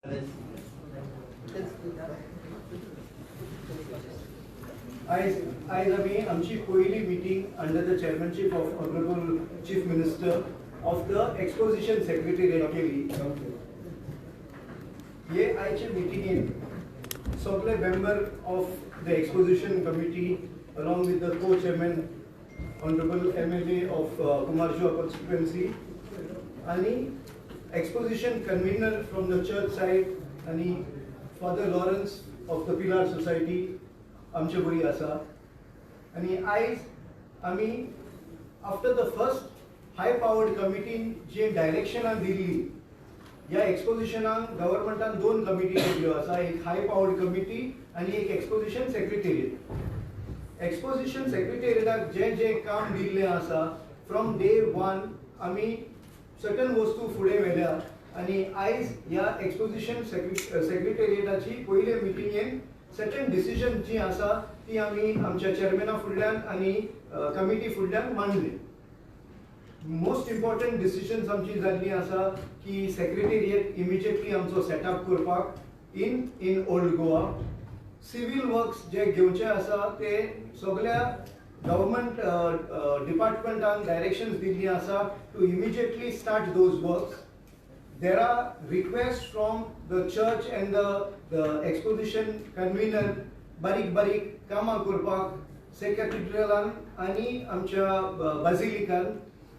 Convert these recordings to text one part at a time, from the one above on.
आज आम्ही आमची पहिली meeting under the chairmanship of Honorable Chief Minister of the Exposition Secretariat केली. ये आजची मीटिंगेन सगळे member of the Exposition Committee along with the co-chairman Honorable MLA of Kumarjo constituency आणि Exposition convener from the church side आणि Father Lawrence of the Pillar Society आमचे बरी आसा. आणि आज आम्ही after the first high powered कमिटीन जे डायरेक्शनां दिल्ली या एक्सपोजिशनाक गव्हर्नमेंटान दोन कमिटी केल्ल्यो आसा, एक हाय पावर्ड कमिटी आणि एक एक्सपोजिशन सेक्रेटेरिएट. एक्सपोजिशन सेक्रेटेरिएटाक जे जे काम दिल्लें आसा फ्रॉम डे वन आम्ही सर्टन वस्तू फुडें व्हेल्या आणि आज या एक्सपोजिशन सेक्रेटेरिएटाची पयले मिटिंगेन सर्टन डिसिजन जी आसा ती आम्ही आमच्या चेअरमॅना फुडल्यान आणि कमिटी फुडल्यान मांडली. मोस्ट इम्पॉर्टंट डिसिजन्स आमची जाल्ली आसा की सेक्रेटेरिएट इमिजिएटली आमचो सेटअप करपाक in old Goa. Civil works जे घेवचे आसा ते सगळ्या गव्हर्नमेंट डिपार्टमेंटान डायरेक्शन्स दिल्ली आसा to immediately start those works. There are requests from the church and the exposition convener barik कामां करपाक सेक्रेटरीयलान आणि आमच्या बाजिलिकान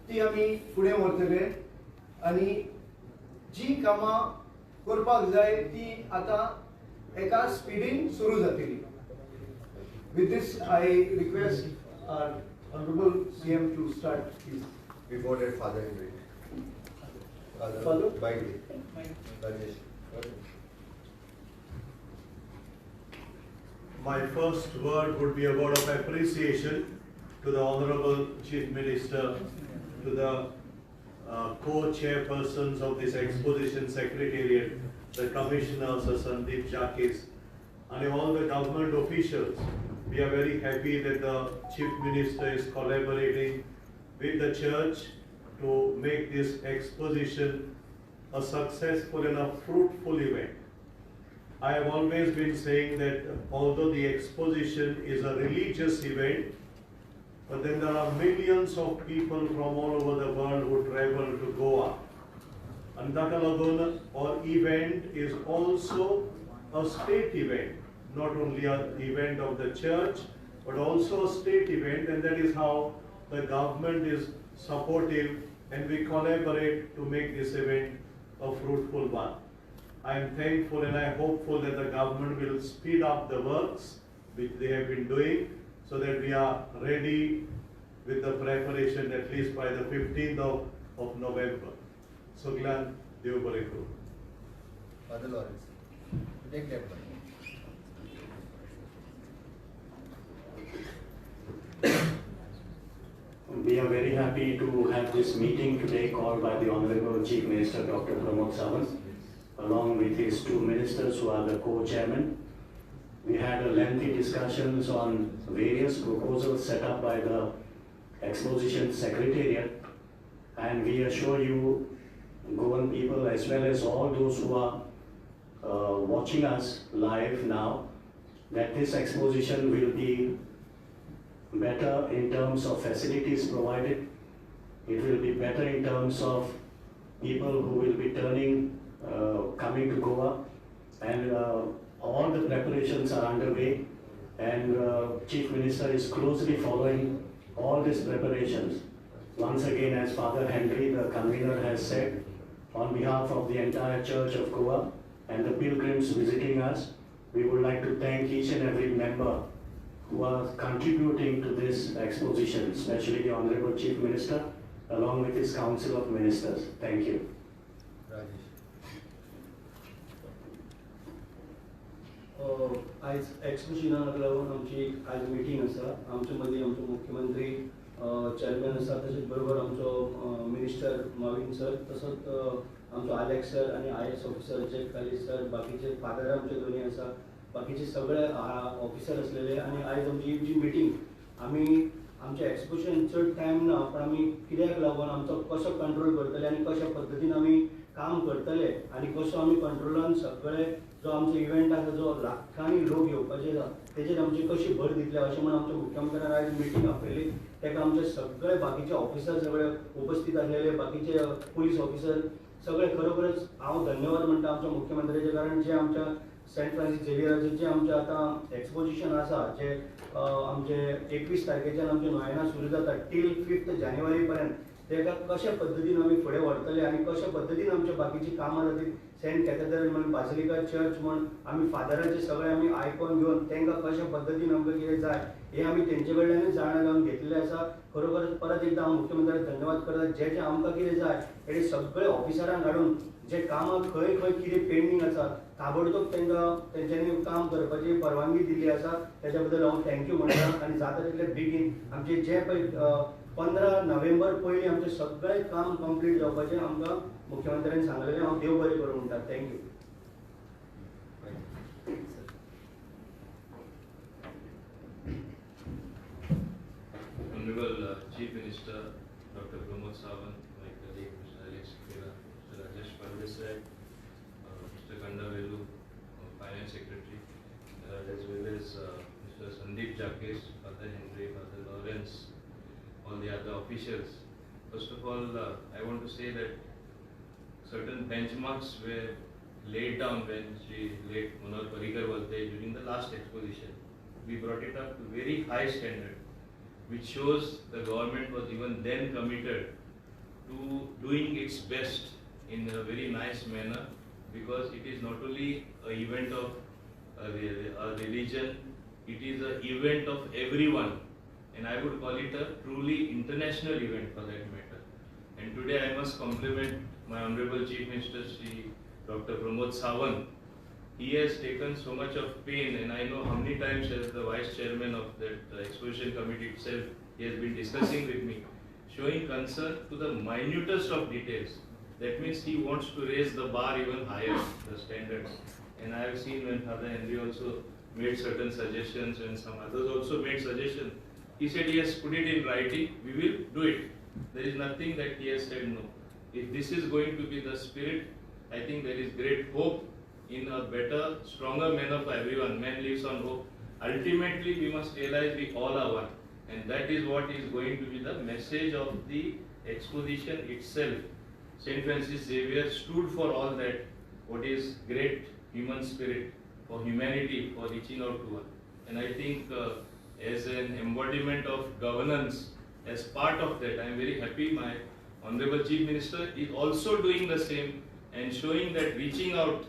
ती आमी फुडें व्हरतले आणि जी कामां करपाक जाय ती आता एका स्पीडीन सुरू जातली. With this I request our honorable CM to start his. Before that, Father Henry. Father? By Rajesh. My first word would be a word of appreciation to the Honorable Chief Minister, to the co-chairpersons of this Exposition Secretariat, the Commissioner Sir Sandeep Jakis, and all the government officials. We are very happy that the Chief Minister is collaborating with the church to make this exposition a successful and a fruitful event. I have always been saying that although the exposition is a religious event, but then there are millions of people from all over the world who travel to Goa. And that alone, our event is also a state event, not only an event of the church, but also a state event, and that is how the government is supportive and we collaborate to make this event a fruitful one. I am thankful and I am hopeful that the government will speed up the works which they have been doing so that we are ready with the preparation at least by the 15th of November. So Glan Deobareku. Father Lawrence. Take that one. We are very happy to have this meeting today called by the Honorable Chief Minister Dr. Pramod Sawant, along with his two ministers who are the co-chairmen. We had a lengthy discussions on various proposals set up by the Exposition Secretariat, and we assure you, Goan people, as well as all those who are watching us live now, that this exposition will be better in terms of facilities provided. It will be better in terms of people who will be coming to Goa, and all the preparations are underway, and Chief Minister is closely following all these preparations. Once again, as Father Henry, the convener, has said, on behalf of the entire Church of Goa and the pilgrims visiting us, we would like to thank each and every member who are contributing to this exposition, especially the Honorable Chief Minister, along with his Council of Ministers. Thank you. Rajesh. आज एक्सपोजिशनाक लागून आमची आज meeting आसा. आमचे मदीं आमचो मुख्यमंत्री chairman आसा, तशेंच बरोबर आमचो मिनिस्टर माविन सर, तसोच आमचो आलेक्स सर आणि IAS ऑफिसर जेक कालीस सर, बाकीचे फादर आमचे दोन्ही आसा, बाकीचे सगळे ऑफिसर असलेले. आणि आज आमची जी मिटींग आम्ही आमच्या एक्सपोजिशन चड टायम ना, पण आम्ही कित्याक लागून आमचो कसो कंट्रोल करतले आणि कशा पद्दतीन आम्ही काम करतले आनी कसो आमी कंट्रोलान सगळे जो आमचो इव्हेंट आसा जो लाखांनी लोक येवपाचे आसा तेजेर आमची कशी भर दितले अशें म्हणून आमच्या मुख्यमंत्र्यान आयज मिटींग आपयली. तेका आमचे सगळे बाकीचे ऑफिसर सगळे उपस्थित आसलेले बाकीचे पुलीस ऑफिसर सगळे खरोखरच हांव धन्यवाद म्हणटा आमच्या मुख्यमंत्र्याचे. कारण जे आमच्या सेंट फ्रांसीस झेवियराचे जे आमचे आतां एक्सपोजिशन आसा जे आमचे 21 तारखेच्यान आमचे नोयना सुरू जाता टील 5 जानेवारी पर्यंत तेका कशा पद्दतीन आमी फुडें व्हरतले आनी कशा पद्दतीन आमच्या बाकीची कामां जातली. सेंट कॅथेड्रल म्हण बासिलिका चर्च म्हण आमी फादराचे सगळे आमी आयकून घेवन तांकां कशा पद्दतीन आमकां कितें जाय हे आमी तेंचे कडल्यानूच जाणा घेवन घेतलेले आसा. खरोखरच परत एकदां हांव मुख्यमंत्र्याक धन्यवाद करता. जे जे आमकां कितें जाय तेणे सगळे ऑफिसरांक हाडून जे कामां खंय खंय कितें पेंडींग आसा ताबडतोब तांकां तेंच्यांनी काम करपाची परवानगी दिल्ली आसा. तेच्या बद्दल हांव थँक्यू म्हणटा. आनी जाता तितले बेगीन आमचे जे पळय 15 नोव्हेंबर पयलीं आमचें सगळें काम कंप्लीट जावपाचें आमकां मुख्यमंत्र्यान सांगलेलें. हांव देव बरें करूं म्हणटा. Thank you. Honorable Chief Minister Dr. Pramod Sawant, my colleague Mr. Alex Kira, Mr. Rajesh Pardesai, Mr. Kandavelu, Finance Secretary, as well as Mr. Sandeep Jakes, Father Henry, Father Lawrence, all the other officials. First of all, I want to say that certain benchmarks were laid down when Shri late Manoj Parrikar was there during the last exposition. We brought it up to very high standard, which shows the government was even then committed to doing its best in a very nice manner, because it is not only an event of a religion, it is an event of everyone, and I would call it a truly international event for that matter. And today I must compliment my Honorable Chief Minister Shri Dr. Pramod Sawant. He has taken so much of pain, and I know how many times as the Vice Chairman of that exposition committee itself, he has been discussing with me, showing concern to the minutest of details. That means he wants to raise the bar even higher, the standards. And I have seen when Father Henry also made certain suggestions, and some others also made suggestions. He said he has put it in writing, we will do it. There is nothing that he has said no. If this is going to be the spirit, I think there is great hope in a better, stronger manner for everyone. Man lives on hope. Ultimately, we must realize we all are one. And that is what is going to be the message of the exposition itself. St. Francis Xavier stood for all that, what is great human spirit, for humanity, for reaching out to one. And I think as an embodiment of governance, as part of that, I am very happy my Honorable Chief Minister is also doing the same and showing that reaching out,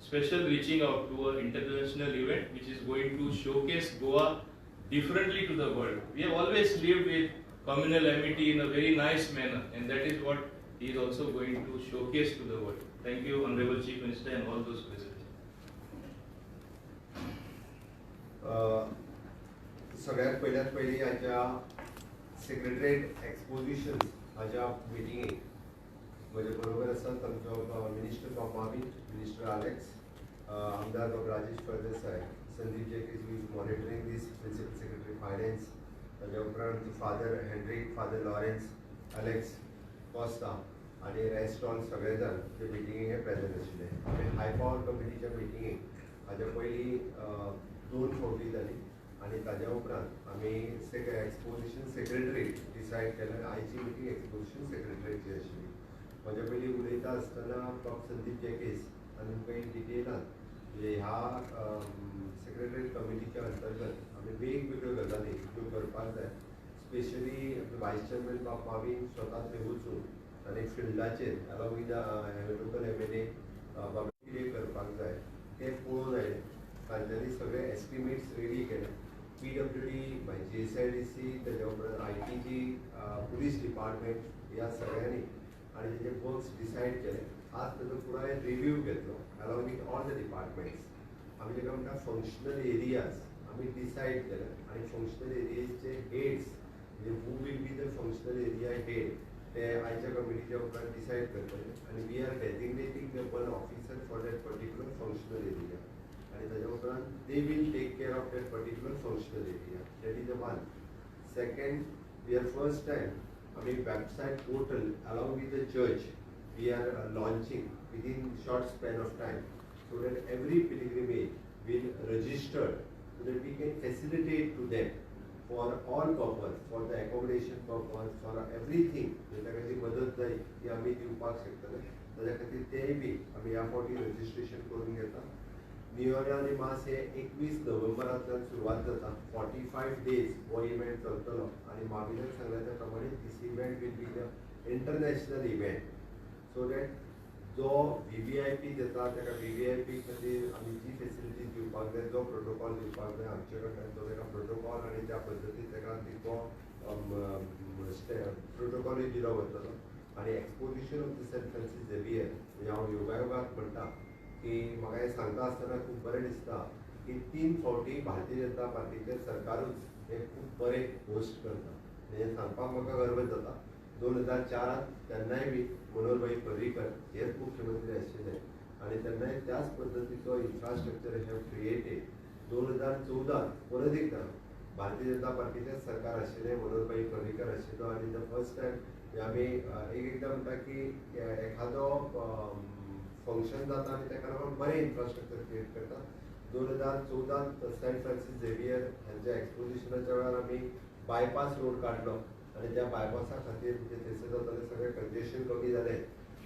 special reaching out to an international event which is going to showcase Goa differently to the world. We have always lived with communal amity in a very nice manner, and that is what he is also going to showcase to the world. Thank you, Honorable Chief Minister, and all those present. सगळ्यात पयली हाच्या secretariat exposition हाच्या मिटिंगेक म्हजे बरोबर आसात आमचो minister of मार्वीन, minister Alex, आमदार doctor Rajesh Pardesai, Sandeep Jacques who is monitoring this, principal secretary finance, ताच्या उपरांत फादर हेनरिक, फादर लॉरेन्स, अलेक्स कॉस्ता आनी रेस्ट ऑन सगळे जाण ते मिटिंगेक प्रेजेंट आशिल्ले. आमी हाय पॉवर कमिटीच्या मिटिंगेक हाच्या पयलीं 2 फावटी जाली आनी ताज्या उपरांत आमी एक्सपोजिशन सेक्रेटरी डिसायड केलें. आयची मिटींग एक्सपोजिशन सेक्रेटरीची आशिल्ली. म्हज्या पयलीं उलयता आसतना डॉक्टर संदीप जेकेस आनी काही डिटेलान म्हणजे ह्या सेक्रेटरी कमिटीच्या अंतर्गत आमी वेगवेगळ्यो गजाली त्यो करपाक जाय. Specially voice chairman of Marvin स्वता थंय वचून आनी फिल्डाचेर अलॉंग विथ लोकल MLA कितें करपाक जाय तें पळोवन आयलें. तांच्यांनी सगळे एस्टिमेट्स रेडी केले. PWD, JSIDC, त्याच्या उपरांत ITG, पुलीस डिपार्टमेंट ह्या सगळ्यांनी आणि तेजे वर्क्स डिसायड केले. आज ताजो पुराय रिव्ह्यू घेतलो along with all the departments. आमी जेका म्हणटा फंक्शनल एरियाज आमी डिसायड केले आनी फंक्शनल एरियाचे हेड्स म्हणजे who will be the functional area head ते आयच्या कमिटीच्या उपरांत डिसायड करतले आनी we are designating one officer for that particular functional area. आणि त्याच्या उपरांत they will take care of that particular functional area. That is the one. Second, we are first time आमी website portal along with the church we are launching within short span of time, so that every pilgrimage will register, so that we can facilitate to them for all purpose, for the accommodation purpose, for everything. ज्या खातीर मदत जाय ती आमी दिवपाक शकतले. ताज्या खातीर तेय बी आमी ह्या फावटी रजिस्ट्रेशन करून घेता. नियोजन मास हे 21 नोव्हेंबरांतल्यान सुरवात जाता. 45 days हो इव्हेंट चलतलो आनी माविलन सांगल्या प्रमाणे this event will be the international event, so that जो VVIP जाता ताका VVIP खातीर आमी जी फेसिलिटी दिवपाक जाय, जो प्रोटोकॉल दिवपाक जाय आमचे कडल्यान, तो ताका प्रोटोकॉल आनी त्या पद्दतीन ताका तिको प्रोटोकॉलूय दिलो वतलो. आनी exposition of the saint Francis Xavier म्हणजे हांव योगायोगाक म्हणटा की म्हाका हे सांगता आसतना खूब बरें दिसता की 3 फावटी भारतीय जनता पार्टीचे सरकारूच हे खूब बरें होस्ट करता. हे सांगपाक म्हाका गर्व जाता. 2004 तेन्नाय बी मनोहर भाई पर्रीकर हेच मुख्यमंत्री आशिल्ले आनी तेन्नाय त्याच पद्दतीचो इन्फ्रास्ट्रक्चर हे क्रिएटेड. 2014 परत एकदा भारतीय जनता पार्टीचे सरकार आशिल्ले, मनोहर भाई पर्रीकर आशिल्लो आनी द फर्स्ट टायम आमी एकदां म्हणटा की एखादो फंक्शन जाता आनी तेका लागून बरें इन्फ्रास्ट्रक्चर क्रिएट करता. 2014 सेंट फ्रांसीस झेवियर हांच्या एक्सपोजिशनाच्या वेळार आमी बायपास रोड काडलो आनी त्या बायपासा खातीर जे थंयसर जातालें सगळें कंजेशन कमी जालें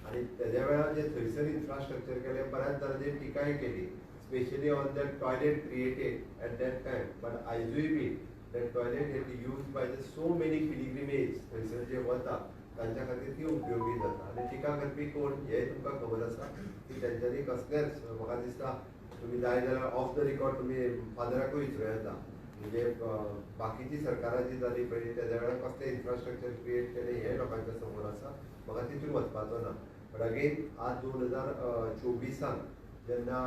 आनी तेज्या वेळार जे थंयसर इन्फ्रास्ट्रक्चर केलें बऱ्याच जाणांनी टिकाय केली, specially on the toilet created at that time. But आयजूय be that toilet it use by the so many pilgrimage थंयसर जे वता तांच्या खातीर ती उपयोगी जाता. आनी टिका करपी कोण हेय तुमकां खबर आसा की तेंच्यांनी कसलेंच म्हाका दिसता तुमी जाय जाल्यार ऑफ द रिकॉर्ड तुमी फादराकूय विचारूं येता. म्हणजे बाकीची सरकारां जी जाली पळय तेज्या वेळार कसलें इन्फ्रास्ट्रक्चर क्रिएट केलें हें लोकांच्या समोर आसा. म्हाका तितून वचपाचो ना. बट अगेन आज 2024 जेन्ना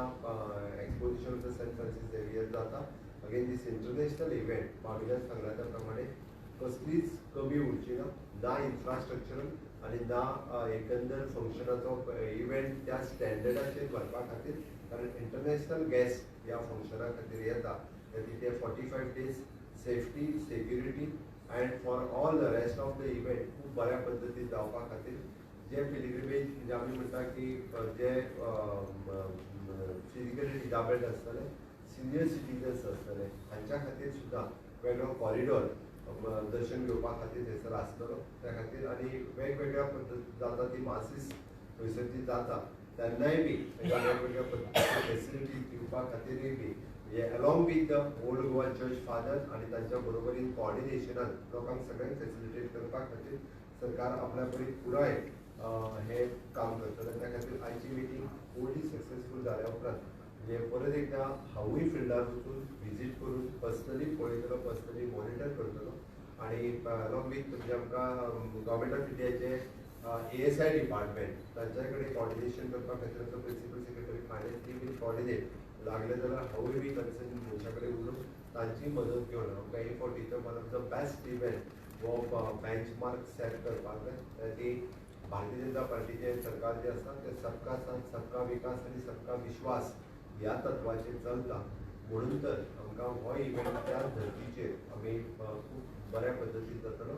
exposition of the saint Francis Xavier जाता, अगेन दीस इंटरनॅशनल इव्हेंट माविल्यान सांगल्या त्या प्रमाणे कसलीच कमी उरची ना इन्फ्रास्ट्रक्चरल आनी ना एकंदर फंक्शनाचो इव्हेंट त्या स्टँडर्डाचेर व्हरपा खातीर. कारण इंटरनॅशनल गेस्ट ह्या फंक्शना खातीर येता ते 45 days safety, security and for all the rest of the event खूब बऱ्या पद्दतीन जावपा खातीर जे पिलिग्रिमेज म्हणजे आमी म्हणटा की जे फिजिकली डिसेबल्ड आसतले, सिनियर सिटीजन्स आसतले हांच्या खातीर सुद्दां वेगळो कॉरिडॉर दर्शन घेवपा खातीर थंयसर आसतलो. त्या खातीर आनी वेगवेगळ्या पद्दती जाता ती मासीस थंयसर जी जाता तेन्नाय बी वेगवेगळ्या पद्दतीची फेसिलिटीज दिवपा खातीरय बी म्हणजे along with the old Goa church father आनी तांच्या बरोबरीन कॉर्डिनेशनान लोकांक सगळ्यांक फेसिलिटेट करपा खातीर सरकार आपल्या परी पुराय हे काम करतले. त्या खातीर आयची मिटींग व्हडली सक्सेसफूल जाल्या उपरांत म्हणजे परत एकदा हांवूय फिल्डार वचून विजीट करून पर्सनली पळयतलो, पर्सनली मॉनिटर करतलो आनी अलॉंग वीथ म्हणजे आमकां गव्हर्मेंट ऑफ इंडियाचे ASI डिपार्टमेंट तांच्या कडेन कॉर्डिनेशन करपा खातीर आमचो प्रिंसिपल सेक्रेटरी फायनान्स ती बी कॉर्डिनेट लागले जाल्यार हांवूय बी कन्सर्न मनशा कडेन उलोवन तांची मदत घेवन आमकां हे फावटीचो one of the best event हो बेंचमार्क सेट करपाक जाय. ती भारतीय जनता पार्टीचे सरकार जे आसा ते सबका साथ, सबका विकास आनी सबका विश्वास ह्या तत्वाचेर चलता. म्हणून तर आमकां हो इव्हेंट त्या धर्तीचेर आमी खूब बऱ्या पद्दतीन जातलो.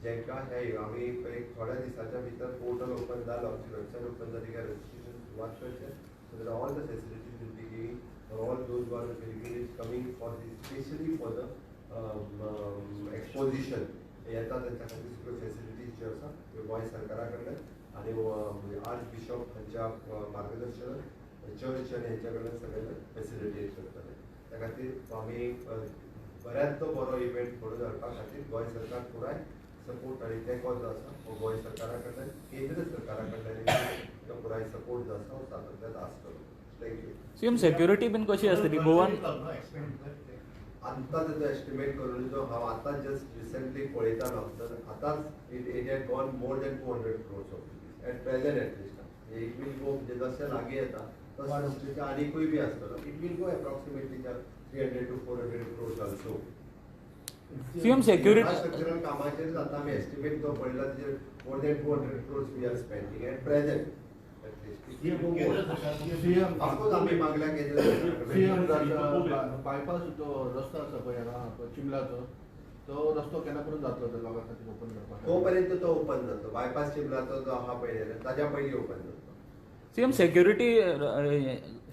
जेंकां हे आमी एक थोड्या दिसाच्या भितर पोर्टल ओपन जालो, आमची वेबसायट ओपन जाली काय रजिस्ट्रेशन सुरवात करचें. So that all the facilities will be giving for all those who are the pilgrimage coming for this, especially for the exposition येता तांच्या खातीर सगळ्यो फेसिलिटीज ज्यो आसा त्यो गोंय सरकारा कडल्यान आनी आर्च बिशॉप हांच्या मार्गदर्शनान चर्च आनी हेंच्या कडल्यान सगळें फेसिलिटेट करतले. त्या खातीर आमी बऱ्यांतलो बरो इव्हेंट घडोवन हाडपा खातीर गोंय सरकार पुराय सपोर्ट आनी तेंको जो आसा हो गोंय सरकारा कडल्यान, केंद्र सरकारा कडल्यान तो पुराय सपोर्ट जो आसा हो सातत्यान आसतलो. थँक्यू. सीएम सिक्युरिटी बीन कशी आसतली गोवान? आत्ताच जो एस्टिमेट करून जो हांव आतां जस्ट रिसेंटली पळयतालो तर आतांच it had gone more than 200 crores of at present at least. It will go म्हणजे जशें लागीं येता तसो आनीकूय बी आसतलो. It will go approximately 300 to 400 crores also. CM security infrastructural कामाचेर जाता आमी एस्टिमेट जो पळयला तेजेर more than 200 crores we are spending at present. Of course आमी मागल्या केंद्र बायपास जो रस्तो आसा पळय हांगा चिंबलाचो तो रस्तो केन्ना करून जातलो तो लोकां खातीर ओपन करपाक तोपर्यंत तो ओपन जातो बायपास चिमलाचो जो आहा पळय ताज्या पयलीं ओपन जातो सीएम सिक्युरिटी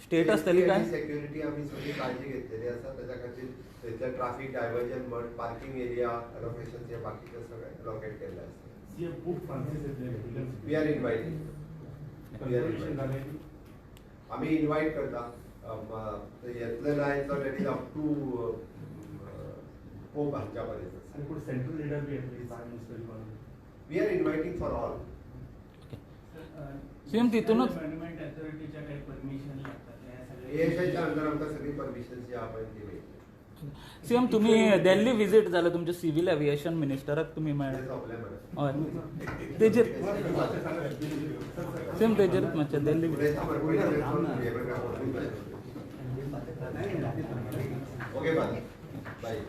स्टेट असतली काय सेक्युरिटी आम्ही सगळी काळजी घेतलेली आसा त्याच्या खातीर थंयसर ट्रॅफिक डायव्हर्जन म्हण पार्किंग एरिया लोकेशन हे बाकीचे सगळे लोकेट केल्ले आसता वी आर इनवायटिंग आम्ही इनवायट करता येतले ना येतलो that is up to pope हांच्या पर्यंत सेंट्रल लिडर बी येतली we are inviting for all CM तिथूनच गव्हर्नमेंट अथॉरिटीच्या काही परमिशन लागतात या सगळ्या एएसआयच्या अंडर आमकां सगळी परमिशन जी आहा पळय ती मेळटली सीएम तुम्ही दिल्ली विजिट झालं तुमच्या सिव्हिल एव्हिएशन मिनिस्टराक तुम्ही ते मेळ्ळे सोंपलें मरे हय तेजेर सीएम तेजेर मातशें दिल्ली उलयता मरे पयलीं ओके बाय